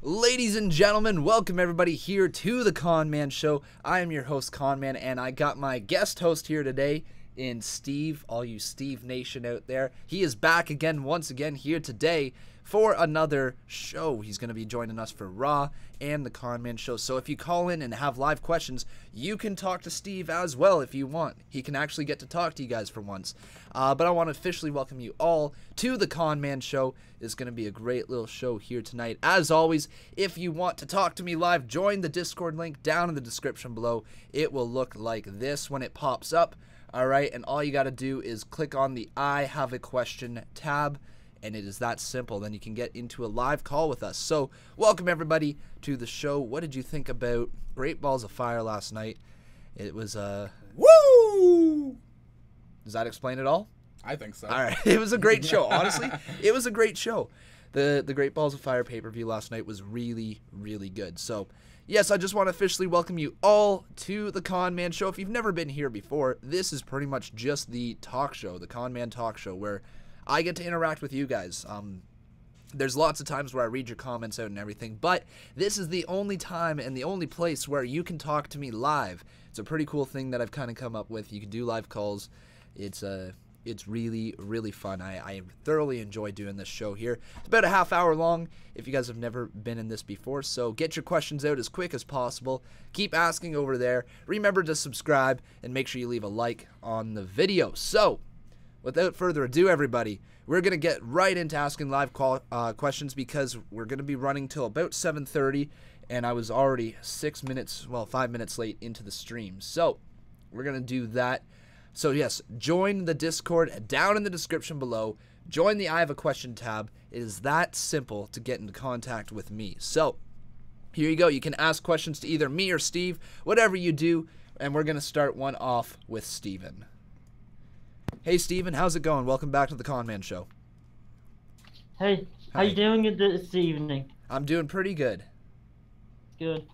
Ladies and gentlemen, welcome everybody here to the Conman Show. I am your host, Conman, and I got my guest host here today in Steve, all you Steve Nation out there. He is back again, once again, here today for another show. He's going to be joining us for Raw and the Conman Show. So if you call in and have live questions, you can talk to Steve as well if you want. He can actually get to talk to you guys for once. But I want to officially welcome you all to the Conman Show. It's going to be a great little show here tonight. As always, if you want to talk to me live, join the Discord link down in the description below. It will look like this when it pops up. Alright, and all you got to do is click on the I Have a Question tab, and it is that simple. Then you can get into a live call with us. So, welcome everybody to the show. What did you think about Great Balls of Fire last night? It was, woo! Does that explain it all? I think so. Alright, it was a great show. Honestly, it was a great show. The Great Balls of Fire pay-per-view last night was really, really good. So, yes, I just want to officially welcome you all to the Conman Show. If you've never been here before, this is pretty much just the talk show, the Conman talk show, where I get to interact with you guys. There's lots of times where I read your comments out and everything, but this is the only time and the only place where you can talk to me live. It's a pretty cool thing that I've kind of come up with. You can do live calls. It's really, really fun. I thoroughly enjoy doing this show here. It's about a half hour long if you guys have never been in this before, so get your questions out as quick as possible. Keep asking over there. Remember to subscribe and make sure you leave a like on the video. So, without further ado, everybody, we're going to get right into asking live questions because we're going to be running till about 7:30, and I was already 5 minutes late into the stream. So, we're going to do that. So yes, join the Discord down in the description below. Join the I Have a Question tab. It is that simple to get into contact with me. So here you go. You can ask questions to either me or Steve, whatever you do. And we're going to start one off with Steven. Hey, Steven, how's it going? Welcome back to the Conman Show. Hey, Hi. how you doing this evening? I'm doing pretty good. Good.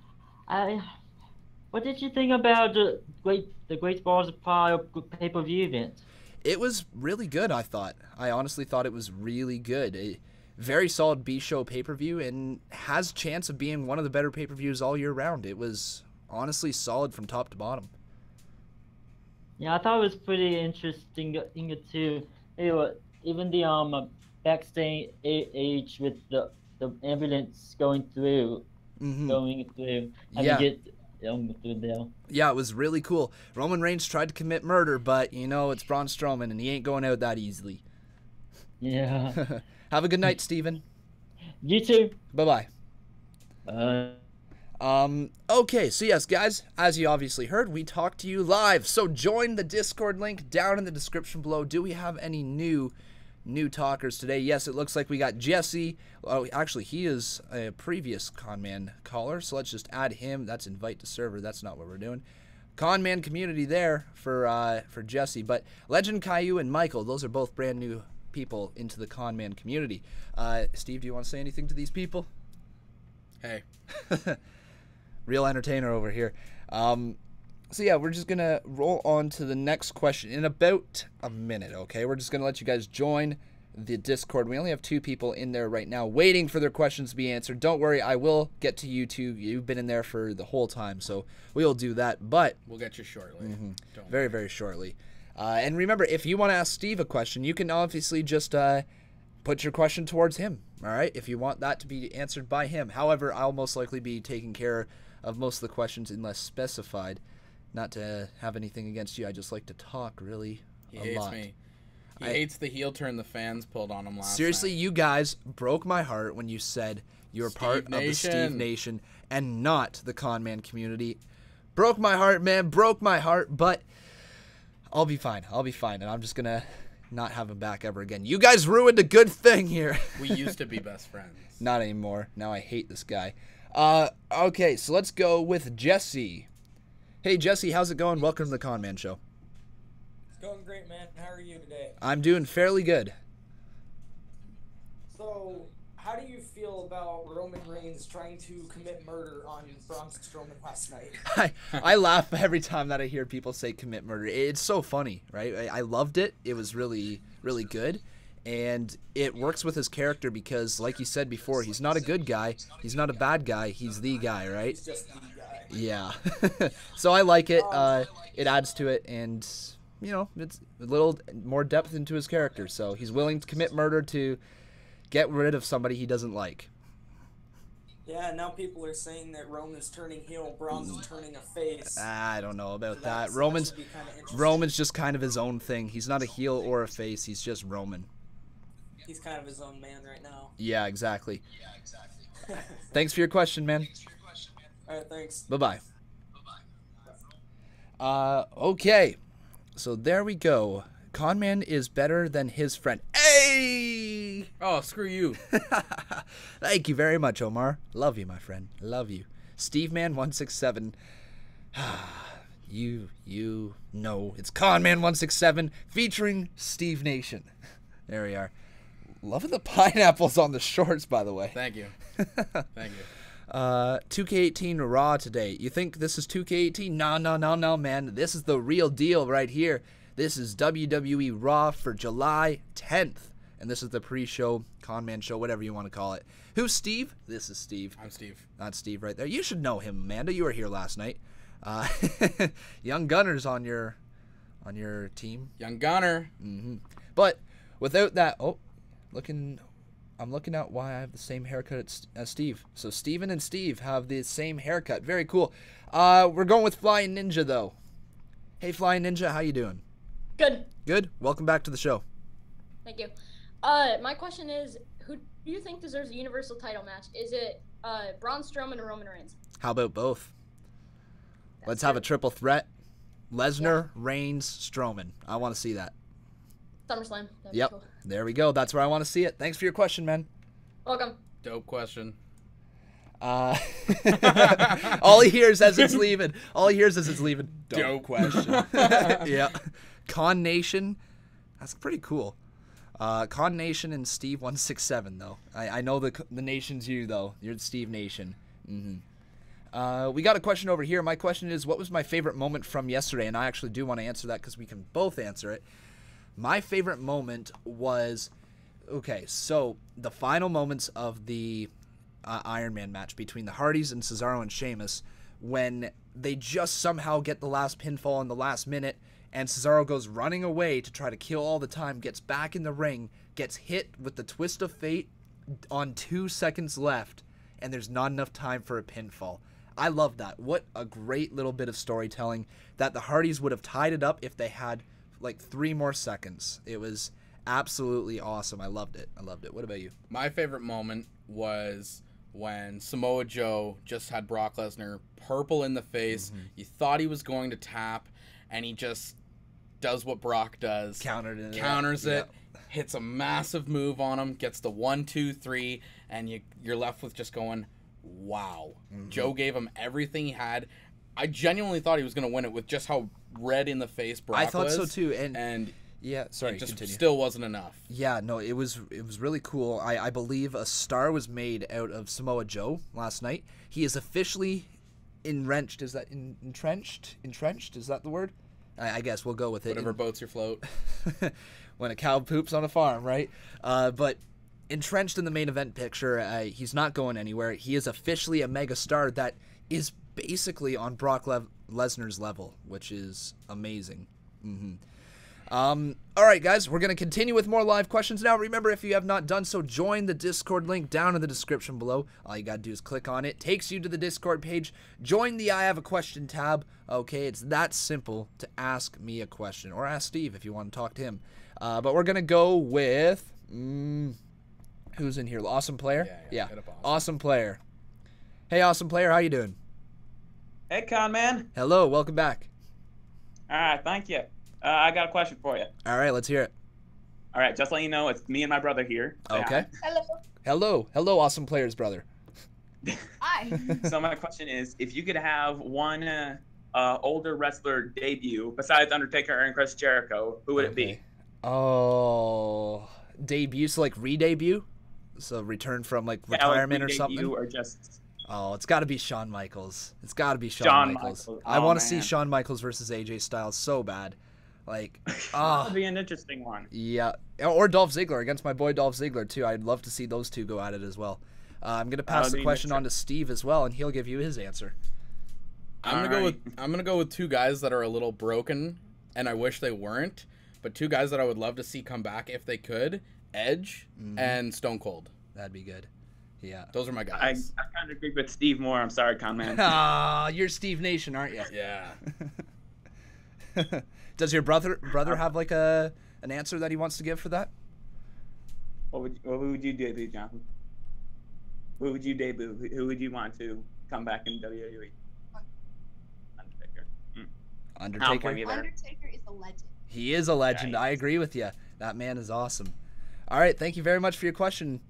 What did you think about the Great Balls of Fire pay-per-view event? It was really good, I thought. I honestly thought it was really good. A very solid B-show pay-per-view and has chance of being one of the better pay-per-views all year round. It was honestly solid from top to bottom. Yeah, I thought it was pretty interesting too. Even the backstage age with the ambulance going through, Yeah. Yeah, it was really cool. Roman Reigns tried to commit murder, but, you know, it's Braun Strowman, and he ain't going out that easily. Yeah. Have a good night, Steven. You too. Bye-bye. Bye. Okay, so yes, guys, as you obviously heard, we talked to you live. So join the Discord link down in the description below. Do we have any new talkers today? Yes, it looks like we got Jesse. Oh, actually, he is a previous Conman caller, so let's just add him. That's invite to server. That's not what we're doing. Conman community there for Jesse, but Legend Caillou and Michael, those are both brand new people into the Conman community. Steve, do you want to say anything to these people? Hey. Real entertainer over here. So yeah, we're just going to roll on to the next question in about a minute, okay? We're just going to let you guys join the Discord. We only have 2 people in there right now waiting for their questions to be answered. Don't worry, I will get to you two. You've been in there for the whole time, so we'll do that, but We'll get you shortly. very, very shortly. And remember, if you want to ask Steve a question, you can obviously just put your question towards him, all right? If you want that to be answered by him. However, I'll most likely be taking care of most of the questions unless specified. Not to have anything against you, I just like to talk really He a hates lot. me. He hates the heel turn the fans pulled on him last Seriously, night. you guys broke my heart when you said you were part of the Steve Nation and not the Conman community. Broke my heart, man, broke my heart, but I'll be fine. I'll be fine, and I'm just going to not have him back ever again. You guys ruined a good thing here. We used to be best friends. Not anymore. Now I hate this guy. Okay, so let's go with Jesse. Hey, Jesse, how's it going? Welcome to the Conman Show. It's going great, man. How are you today? I'm doing fairly good. So, how do you feel about Roman Reigns trying to commit murder on Braun Strowman last night? I laugh every time that I hear people say commit murder. It's so funny, right? I loved it. It was really, really good. And it works with his character because, like you said before, he's not a good guy. He's not a bad guy. He's the guy, right? He's just the guy. Yeah. So I like it. It adds to it, and, you know, it's a little more depth into his character. So he's willing to commit murder to get rid of somebody he doesn't like. Yeah, now people are saying that Roman's turning heel, Braun's turning a face. I don't know about that. That Roman's should be kinda interesting. Roman's just kind of his own thing. He's not a heel or a face. He's just Roman. He's kind of his own man right now. Yeah, exactly. Thanks for your question, man. All right, thanks. Bye-bye. Okay. So there we go. Conman is better than his friend. Hey! Oh, screw you. Thank you very much, Omar. Love you, my friend. Love you. SteveMan167. You know it's Conman167 featuring Steve Nation. There we are. Loving the pineapples on the shorts, by the way. Thank you. Thank you. 2K18 Raw today. You think this is 2K18? No, man. This is the real deal right here. This is WWE Raw for July 10th. And this is the pre-show, Conman Show, whatever you want to call it. Who's Steve? This is Steve. I'm Steve. Not Steve right there. You should know him, Amanda. You were here last night. Young Gunners on your team. Young Gunner. But without that, I'm looking at why I have the same haircut as Steve. So Steven and Steve have the same haircut. Very cool. We're going with Flying Ninja, though. Hey, Flying Ninja, how you doing? Good. Good? Welcome back to the show. Thank you. My question is, who do you think deserves a Universal title match? Is it Braun Strowman or Roman Reigns? How about both? Let's have a triple threat. Lesnar, Reigns, Strowman. I want to see that. SummerSlam. That'd be Yep. cool. There we go. That's where I want to see it. Thanks for your question, man. Welcome. Dope question. All he hears as it's leaving. Dope question. Yeah. Con Nation. That's pretty cool. Con Nation and Steve167 though. I know the nation's you though. You're the Steve Nation. We got a question over here. My question is, what was my favorite moment from yesterday? And I actually do want to answer that because we can both answer it. My favorite moment was, okay, so the final moments of the Iron Man match between the Hardys and Cesaro and Sheamus, when they just somehow get the last pinfall in the last minute, and Cesaro goes running away to try to kill all the time, gets back in the ring, gets hit with the twist of fate on 2 seconds left, and there's not enough time for a pinfall. I love that. What a great little bit of storytelling that the Hardys would have tied it up if they had like 3 more seconds. It was absolutely awesome. I loved it. What about you? My favorite moment was when Samoa Joe just had Brock Lesnar purple in the face. You thought he was going to tap, and he just does what Brock does. Counters it, hits a massive move on him, gets the 1, 2, 3, and you're left with just going, wow. Joe gave him everything he had. I genuinely thought he was going to win it with just how red in the face Brock was. I thought so too, and yeah, sorry, it just continue. Still wasn't enough. Yeah, no, it was really cool. I believe a star was made out of Samoa Joe last night. He is officially entrenched. Is that entrenched? Entrenched? Is that the word? I guess we'll go with it. Whatever boats your float. When a cow poops on a farm, right? But entrenched in the main event picture, he's not going anywhere. He is officially a mega star that is basically on Brock Lesnar's level, which is amazing. All right, guys, we're going to continue with more live questions now. Remember, if you have not done so, join the Discord link down in the description below. All you got to do is click on it. Takes you to the Discord page. Join the I Have a Question tab. Okay, it's that simple to ask me a question, or ask Steve if you want to talk to him. But we're going to go with... who's in here? Awesome Player? Yeah. Awesome Player. Hey, Awesome Player, how you doing? Hey, Conman. Hello, welcome back. All right, thank you. I got a question for you. All right, let's hear it. All right, just let you know, it's me and my brother here. Okay. Hello. Hello, Awesome Player's brother. Hi. So my question is, if you could have one older wrestler debut besides Undertaker and Chris Jericho, who would it be? Oh, debut, so like re-debut? So return from like retirement or something? Or just... Oh, it's got to be Shawn Michaels. It's got to be Shawn Michaels. I want to see man. Shawn Michaels versus AJ Styles so bad. Like, That'd be an interesting one. yeah. Or Dolph Ziggler against my boy Dolph Ziggler, too. I'd love to see those two go at it as well. I'm going to pass the question on to Steve as well, and he'll give you his answer. I'm gonna go with two guys that are a little broken, and I wish they weren't, but two guys that I would love to see come back if they could: Edge and Stone Cold. That'd be good. Yeah. Those are my I guys. kind of agree with Steve Moore. I'm sorry, Conman. Ah, you're Steve Nation, aren't you? Yeah. Does your brother have like an answer that he wants to give for that? What would you debut, Jonathan? Who would you debut? Who would you want to come back in WWE? Undertaker. Undertaker. Undertaker is a legend. He is a legend. Yeah, I agree with you. That man is awesome. All right, thank you very much for your question.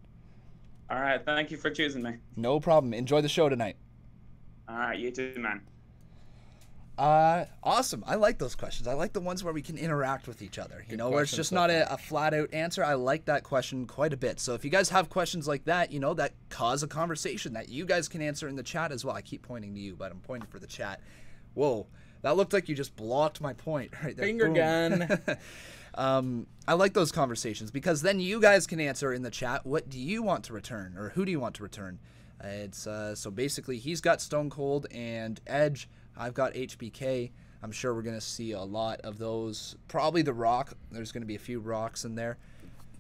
All right, thank you for choosing me. No problem. Enjoy the show tonight. All right, you too, man. Awesome. I like those questions. I like the ones where we can interact with each other. You know, where it's questions just so not far. a flat out answer. I like that question quite a bit. So if you guys have questions like that, you know, that cause a conversation that you guys can answer in the chat as well. I keep pointing to you, but I'm pointing for the chat. Whoa, that looked like you just blocked my point right there. Finger Boom. gun. I like those conversations because then you guys can answer in the chat, what do you want to return, or who do you want to return? It's so basically he's got Stone Cold and Edge. I've got HBK. I'm sure we're going to see a lot of those. Probably The Rock. There's going to be a few Rocks in there.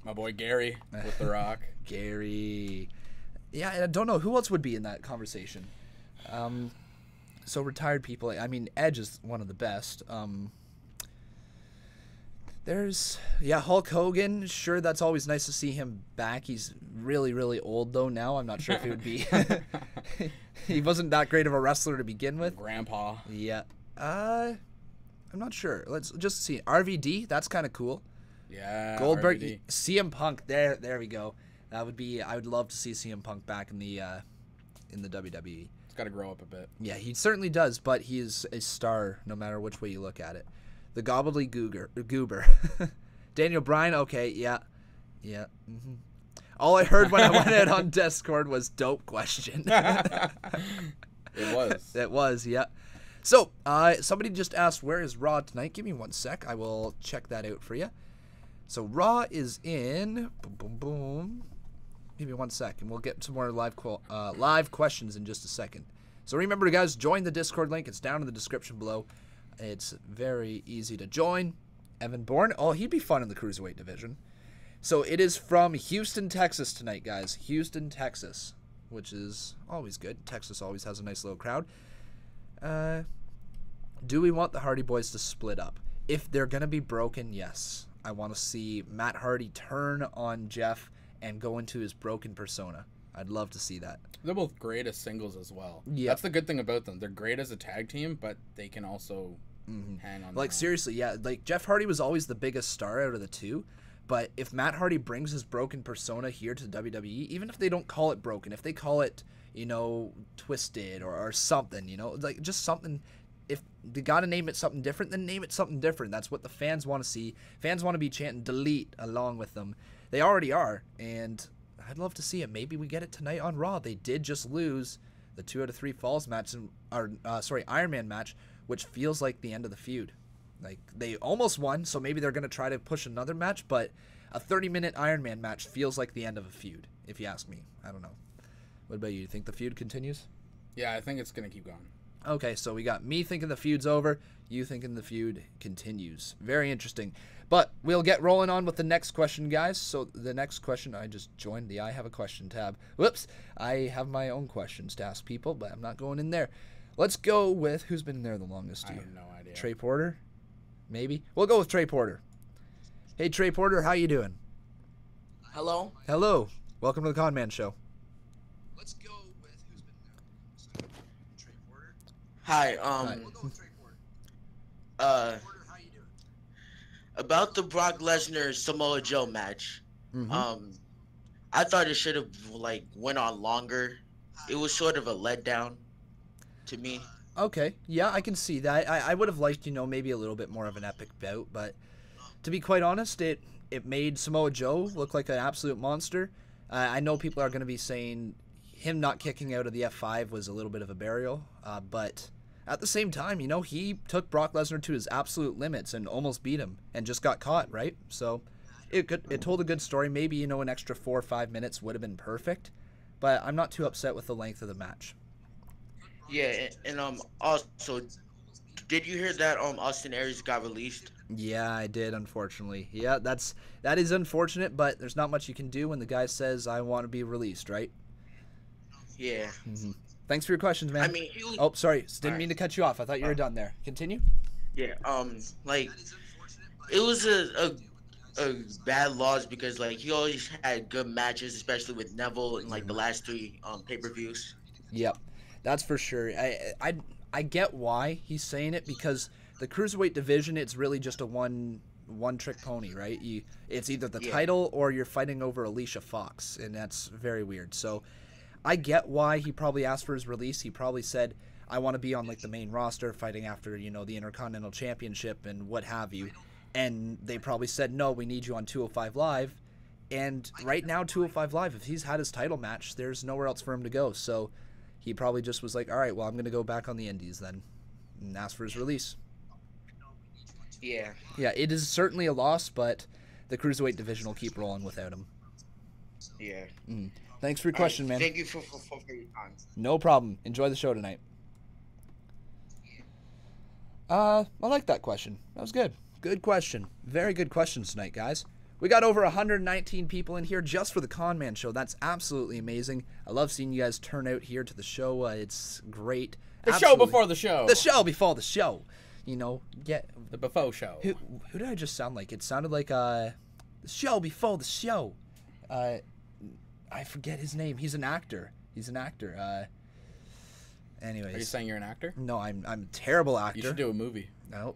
My boy Gary with The Rock. Gary. Yeah, I don't know who else would be in that conversation. So retired people. I mean, Edge is one of the best. There's, Hulk Hogan. Sure, that's always nice to see him back. He's really, really old, though, now. I'm not sure if he would be. He wasn't that great of a wrestler to begin with. Grandpa. Yeah. I'm not sure. Let's just see. RVD, that's kind of cool. Yeah. Goldberg, RVD. CM Punk. There we go. That would be. I would love to see CM Punk back in the WWE. He's got to grow up a bit. Yeah, he certainly does, but he is a star no matter which way you look at it. The Goober. Daniel Bryan, okay, yeah. Mm-hmm. All I heard when I went out on Discord was dope question. It was. It was, yeah. So, somebody just asked, where is Raw tonight? Give me 1 sec. I will check that out for you. So, Raw is in... Boom, boom, boom. Give me 1 sec, and we'll get some more live questions in just a second. So, remember, guys, join the Discord link. It's down in the description below. It's very easy to join. Evan Bourne. Oh, he'd be fun in the Cruiserweight division. So, it is from Houston, Texas tonight, guys. Houston, Texas, which is always good. Texas always has a nice little crowd. Do we want the Hardy Boys to split up? If they're going to be broken, yes. I want to see Matt Hardy turn on Jeff and go into his broken persona. I'd love to see that. They're both great as singles as well. Yeah. That's the good thing about them. They're great as a tag team, but they can also hang on. Like, seriously, yeah. Like, Jeff Hardy was always the biggest star out of the two. But if Matt Hardy brings his broken persona here to WWE, even if they don't call it broken, if they call it, you know, twisted or something, you know, like just something. If they got to name it something different, then name it something different. That's what the fans want to see. Fans want to be chanting delete along with them. They already are. And I'd love to see it. Maybe we get it tonight on Raw. They did just lose the 2 out of 3 falls match, Iron Man match, which feels like the end of the feud. Like, they almost won, so maybe they're going to try to push another match, but a 30-minute Iron Man match feels like the end of a feud, if you ask me. I don't know. What about you? You think the feud continues? Yeah, I think it's going to keep going. Okay, so we got me thinking the feud's over, you thinking the feud continues. Very interesting. But we'll get rolling on with the next question, guys. So the next question, I just joined the I Have a Question tab. Whoops. I have my own questions to ask people, but I'm not going in there. Let's go with, who's been in there the longest? I have no idea. Trey Porter? Maybe. We'll go with Trey Porter. Hey, Trey Porter, how you doing? Hello? Hello. Welcome to the Conman Show. Let's go with who's been there. Trey Porter? Hi, Hi. We'll go with Trey Porter. How you doing? About the Brock Lesnar Samoa Joe match. I thought it should have went on longer. It was sort of a letdown to me. Okay, yeah, I can see that. I would have liked, maybe a little bit more of an epic bout, but to be quite honest, it made Samoa Joe look like an absolute monster. I know people are going to be saying him not kicking out of the F5 was a little bit of a burial, but at the same time, you know, he took Brock Lesnar to his absolute limits and almost beat him and just got caught, right? So it told a good story. Maybe, you know, an extra 4 or 5 minutes would have been perfect, but I'm not too upset with the length of the match. Yeah, and also, did you hear that Austin Aries got released? Yeah, I did, unfortunately. Yeah, that is unfortunate, but there's not much you can do when the guy says, I want to be released, right? Yeah. Mm-hmm. Thanks for your questions, man. I mean, oh, sorry, didn't mean to cut you off. I thought you were done there. Continue. Yeah. Like, it was a bad loss because like he always had good matches, especially with Neville in like the last 3 pay-per-views. Yep, that's for sure. I get why he's saying it, because the cruiserweight division, it's really just a one trick pony, right? It's either the title or you're fighting over Alicia Fox, and that's very weird. So I get why he probably asked for his release. He probably said, I want to be on like the main roster fighting after, you know, the Intercontinental Championship and what have you. And they probably said, no, we need you on 205 Live. And right now, 205 Live, if he's had his title match, there's nowhere else for him to go. So he probably just was like, all right, well, I'm going to go back on the indies then, and ask for his release. Yeah. Yeah, it is certainly a loss, but the cruiserweight division will keep rolling without him. Yeah. Thanks for your question, man. Thank you for your time. No problem. Enjoy the show tonight. I like that question. That was good. Good question. Very good questions tonight, guys. We got over 119 people in here just for the Conman Show. That's absolutely amazing. I love seeing you guys turn out here to the show. It's great. The show before the show. The show before the show. You know, the before show. Who did I just sound like? It sounded like the show before the show. I forget his name. He's an actor. Anyways. Are you saying you're an actor? No, I'm a terrible actor. You should do a movie. No,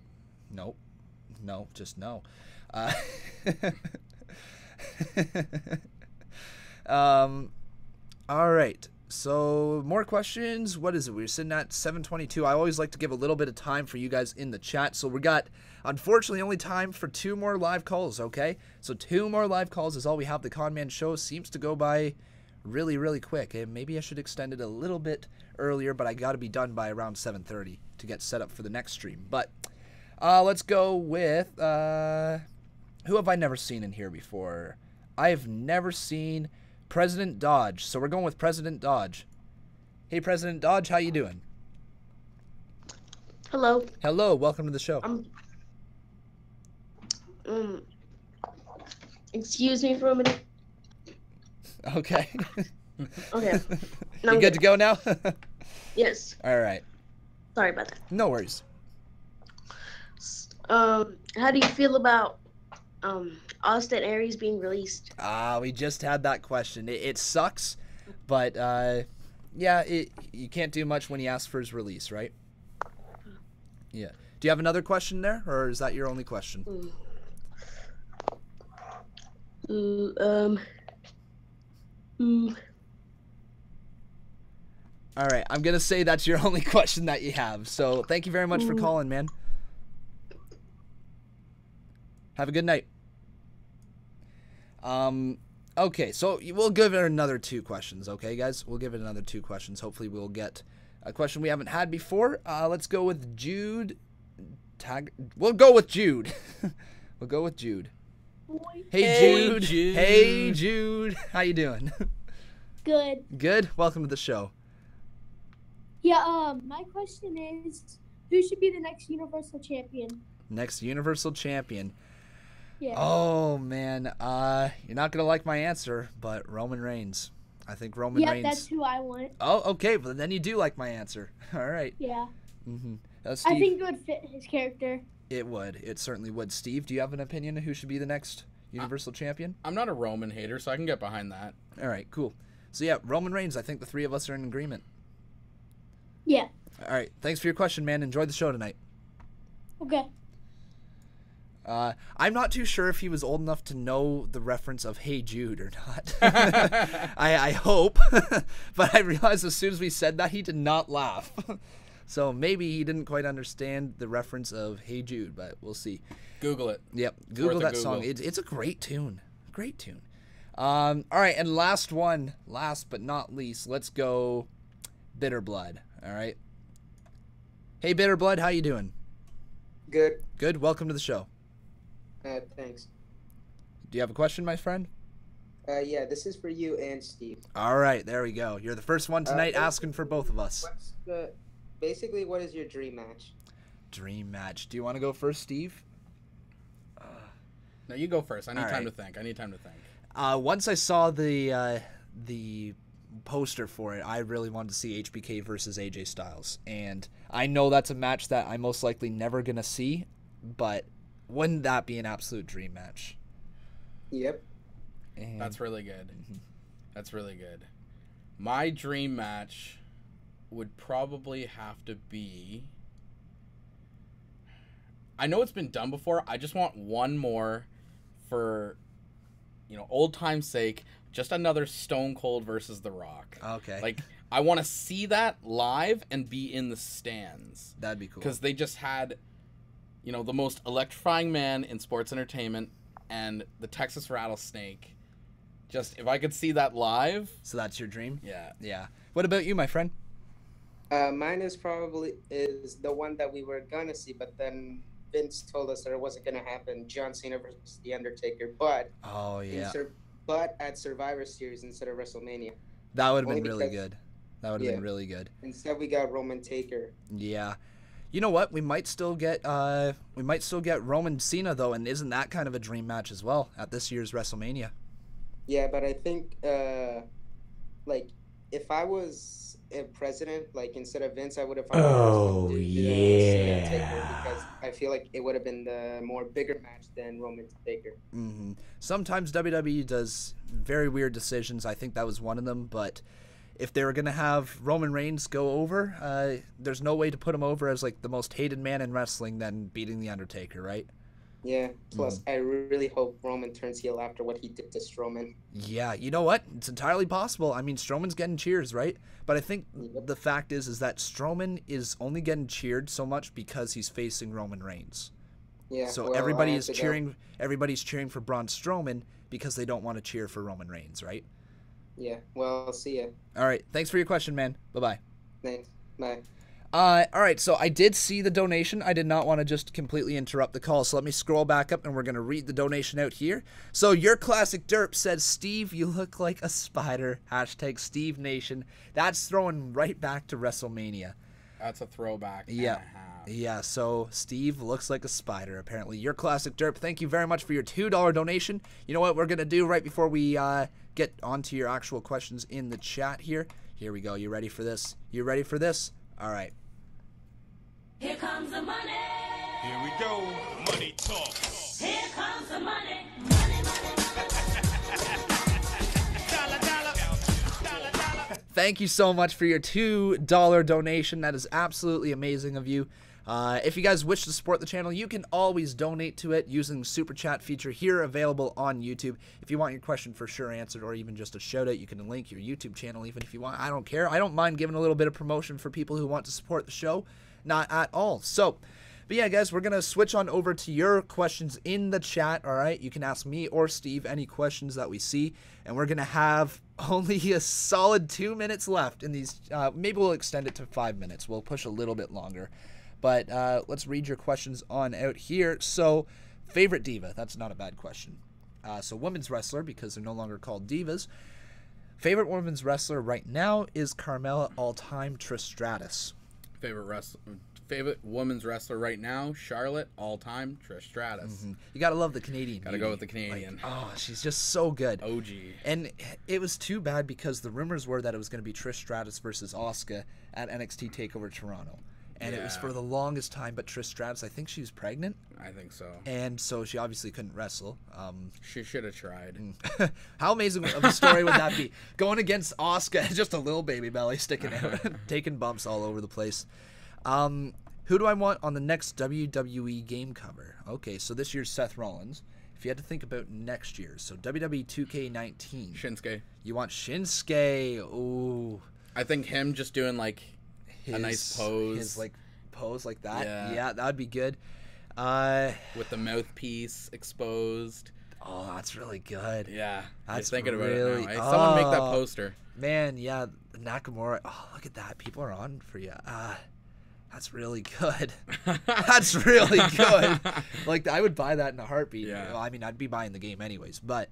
just no. All right. So more questions. What is it? We're sitting at 7:22. I always like to give a little bit of time for you guys in the chat. So we got, unfortunately, only time for 2 more live calls. Okay, so 2 more live calls is all we have. The Conman Show seems to go by really, really quick. And maybe I should extend it a little bit earlier, but I got to be done by around 7:30 to get set up for the next stream. But let's go with who have I never seen in here before? I have never seen President Dodge, so we're going with President Dodge. Hey, President Dodge, how you doing? Hello. Hello, welcome to the show. Excuse me for a minute. Okay. Okay. You good to go now? Yes. All right. Sorry about that. No worries. How do you feel about Austin Aries being released? We just had that question. It sucks, but yeah, you can't do much when he asks for his release, right? Yeah. Do you have another question there, or is that your only question? All right, I'm gonna say that's your only question that you have. So thank you very much for calling, man. Have a good night. Okay, so we'll give it another 2 questions, okay, guys? We'll give it another 2 questions. Hopefully we'll get a question we haven't had before. Let's go with Jude. We'll go with Jude. We'll go with Jude. Hey, Jude. Hey, Jude. How you doing? Good. Good? Welcome to the show. Yeah, my question is, who should be the next Universal Champion? Next Universal Champion. Yeah. Oh, man. You're not going to like my answer, but Roman Reigns. I think Roman Reigns. Yeah, that's who I want. Oh, okay. But then you do like my answer. All right. Yeah. Steve, I think it would fit his character. It would. It certainly would. Steve, do you have an opinion of who should be the next Universal Champion? I'm not a Roman hater, so I can get behind that. All right, cool. So, yeah, Roman Reigns. I think the 3 of us are in agreement. Yeah. All right. Thanks for your question, man. Enjoy the show tonight. Okay. I'm not too sure if he was old enough to know the reference of Hey Jude or not. I hope. But I realized as soon as we said that, he did not laugh. So maybe he didn't quite understand the reference of Hey Jude, but we'll see. Google it. Yep. Google that song. It's a great tune. Great tune. All right. And last but not least, let's go Bitter Blood. All right. Hey, Bitter Blood, how you doing? Good. Good. Welcome to the show. Thanks. Do you have a question, my friend? Yeah, this is for you and Steve. All right, there we go. You're the first one tonight asking for both of us. Basically, what is your dream match? Dream match. Do you want to go first, Steve? No, you go first. I need All time right. to think. Once I saw the poster for it, I really wanted to see HBK versus AJ Styles. And I know that's a match that I'm most likely never going to see, but wouldn't that be an absolute dream match? Yep. And That's really good. That's really good. My dream match would probably have to be... I know it's been done before. I just want one more for, old time's sake. Just another Stone Cold versus The Rock. Okay. Like, I want to see that live and be in the stands. That'd be cool. Because they just had, the most electrifying man in sports entertainment and the Texas Rattlesnake. Just, if I could see that live. So that's your dream? Yeah. Yeah. What about you, my friend? Mine is the one that we were gonna see, but then Vince told us that it wasn't gonna happen. John Cena versus The Undertaker, but but at Survivor Series instead of WrestleMania. That would have been really good. That would have been really good. Instead, we got Roman Taker. Yeah. You know what? We might still get Roman Cena though, and isn't that kind of a dream match as well at this year's WrestleMania? Yeah, but I think if I was a president, instead of Vince, I would have found Cena Taker, because I feel like it would have been the more bigger match than Roman Taker. Mm-hmm. Sometimes WWE does very weird decisions. I think that was one of them, but if they were going to have Roman Reigns go over, there's no way to put him over as the most hated man in wrestling than beating The Undertaker, right? Yeah, plus I really hope Roman turns heel after what he did to Strowman. Yeah, you know what? It's entirely possible. I mean, Strowman's getting cheers, right? But I think the fact is that Strowman is only getting cheered so much because he's facing Roman Reigns. Yeah. So everybody's cheering for Braun Strowman because they don't want to cheer for Roman Reigns, right? Yeah. Well, I'll see ya. All right. Thanks for your question, man. Bye-bye. Thanks. Bye. All right, so I did see the donation. I did not want to just completely interrupt the call, so let me scroll back up, and we're going to read the donation out here. So Your Classic Derp says, Steve, you look like a spider. Hashtag Steve Nation. That's throwing right back to WrestleMania. That's a throwback. Yeah. Yeah, so Steve looks like a spider, apparently. Your Classic Derp, thank you very much for your $2 donation. You know what we're going to do right before we get onto your actual questions in the chat here? Here we go. You ready for this? You ready for this? All right. Here comes the money. Here we go. Money talk. Here comes the money. Money, money, dollar, dollar. Dollar, dollar. Thank you so much for your $2 donation. That is absolutely amazing of you. If you guys wish to support the channel, you can always donate to it using the Super Chat feature here available on YouTube. If you want your question for sure answered or even just a shout out, you can link your YouTube channel even if you want. I don't care. I don't mind giving a little bit of promotion for people who want to support the show. Not at all. So, but yeah, guys, we're going to switch on over to your questions in the chat, all right? You can ask me or Steve any questions that we see, and we're going to have only a solid 2 minutes left in these. Maybe we'll extend it to 5 minutes. We'll push a little bit longer. But let's read your questions on out here. So, favorite diva. That's not a bad question. So, women's wrestler, because they're no longer called divas. Favorite women's wrestler right now is Carmella, all-time Trish Stratus. Favorite women's wrestler right now, Charlotte, all-time Trish Stratus. Mm-hmm. You gotta love the Canadian. Gotta go with the Canadian. She's just so good. OG. And it was too bad because the rumors were that it was going to be Trish Stratus versus Asuka at NXT TakeOver Toronto. And it was for the longest time, but Trish Stratus, I think she was pregnant. I think so. And so she obviously couldn't wrestle. She should have tried. How amazing of a story would that be? Going against Asuka, just a little baby belly sticking out, taking bumps all over the place. Who do I want on the next WWE game cover? Okay, so this year's Seth Rollins. If you had to think about next year, so WWE 2K19. Shinsuke. You want Shinsuke. Ooh. I think him just doing a nice pose. His pose like that. Yeah, that'd be good. With the mouthpiece exposed. Oh, that's really good. Yeah, that's thinking really, about it now. Hey, someone make that poster. Man, yeah, Nakamura. Oh, look at that. People are on for you. That's really good. That's really good. Like, I would buy that in a heartbeat. Yeah. Well, I mean, I'd be buying the game anyways, but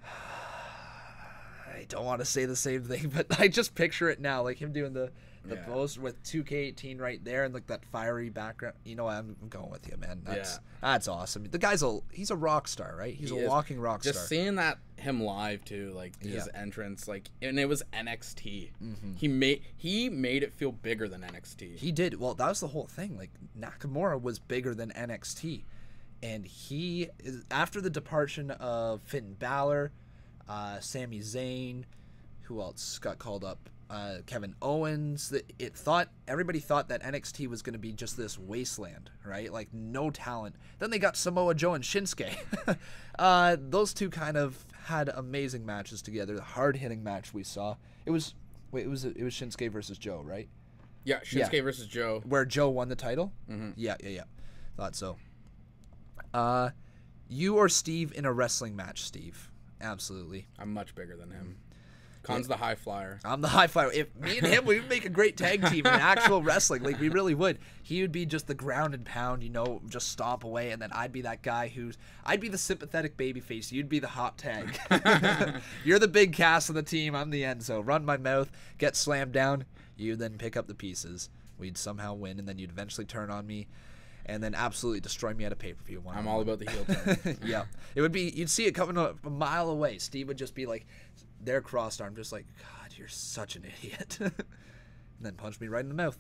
I don't want to say the same thing, but I just picture it now, like him doing the post with 2K18 right there and like that fiery background. You know, I'm going with you, man. That's awesome. The guy's he's a rock star, right? He's a walking rock star. Just seeing him live too, like his entrance, like, and it was NXT. He made it feel bigger than NXT. He did. Well, that was the whole thing. Like, Nakamura was bigger than NXT, and he is, after the departure of Finn Balor, Sami Zayn, who else got called up? Kevin Owens. Everybody thought that NXT was going to be just this wasteland, right? Like, no talent. Then they got Samoa Joe and Shinsuke. Those two kind of had amazing matches together. The hard-hitting match we saw. It was Shinsuke versus Joe, right? Yeah, Shinsuke versus Joe. Where Joe won the title? Yeah. Thought so. You or Steve in a wrestling match, Steve? Absolutely. I'm much bigger than him. Con's the high flyer. I'm the high flyer. If me and him, we would make a great tag team in actual wrestling. Like, we really would. He would be just the ground and pound, just stomp away, and then I'd be that guy I'd be the sympathetic babyface. You'd be the hot tag. You're the big cast of the team. I'm the Enzo. Run my mouth, get slammed down. You then pick up the pieces. We'd somehow win, and then you'd eventually turn on me, and then absolutely destroy me at a pay-per-view. I'm all about the heel turn. Yeah. It would be, you'd see it coming a mile away. Steve would just be like, their crossed arm, just like, God, you're such an idiot. And then punch me right in the mouth.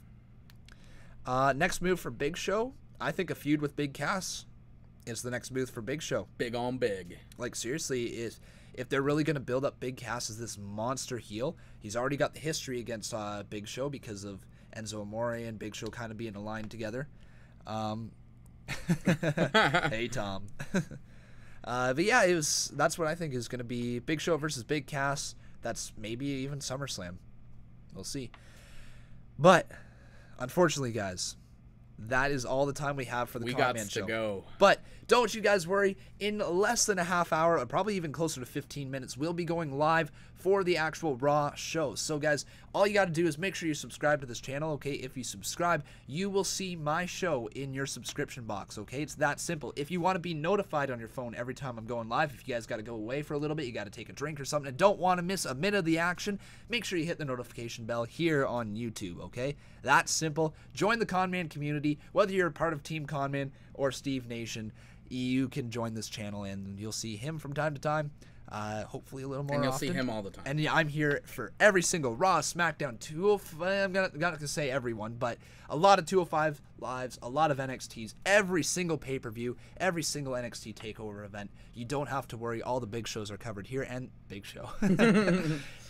Next move for Big Show. I think a feud with Big Cass is the next move for Big Show. Big on big. Like, seriously, if they're really going to build up Big Cass as this monster heel, he's already got the history against Big Show because of Enzo Amore and Big Show kind of being aligned together. Hey, Tom. But yeah, that's what I think is going to be Big Show versus Big Cass. That's maybe even SummerSlam. We'll see. But unfortunately, guys, that is all the time we have for the Conman Show. We got to go. But don't you guys worry. In less than a half hour, or probably even closer to 15 minutes, we'll be going live for the actual Raw show. So, guys, all you got to do is make sure you subscribe to this channel, okay? If you subscribe, you will see my show in your subscription box, okay? It's that simple. If you want to be notified on your phone every time I'm going live, if you guys got to go away for a little bit, you got to take a drink or something, and don't want to miss a minute of the action, make sure you hit the notification bell here on YouTube, okay? That's simple. Join the Conman community. Whether you're a part of Team Conman or Steve Nation, you can join this channel, and you'll see him from time to time. Hopefully a little more often. And you'll see him all the time. And yeah, I'm here for every single Raw, SmackDown, 205. I'm not going to say everyone, but a lot of 205 lives, a lot of NXTs, every single pay-per-view, every single NXT TakeOver event. You don't have to worry. All the big shows are covered here, and Big Show.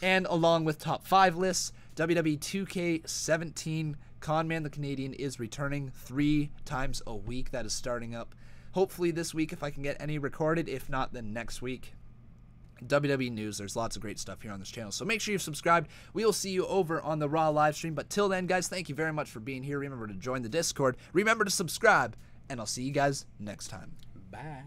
And along with top 5 lists, WWE 2K17, Conman the Canadian is returning 3 times a week. That is starting up hopefully this week if I can get any recorded. If not, then next week. WWE News. There's lots of great stuff here on this channel. So make sure you've subscribed. We will see you over on the Raw live stream. But till then, guys, thank you very much for being here. Remember to join the Discord. Remember to subscribe. And I'll see you guys next time. Bye.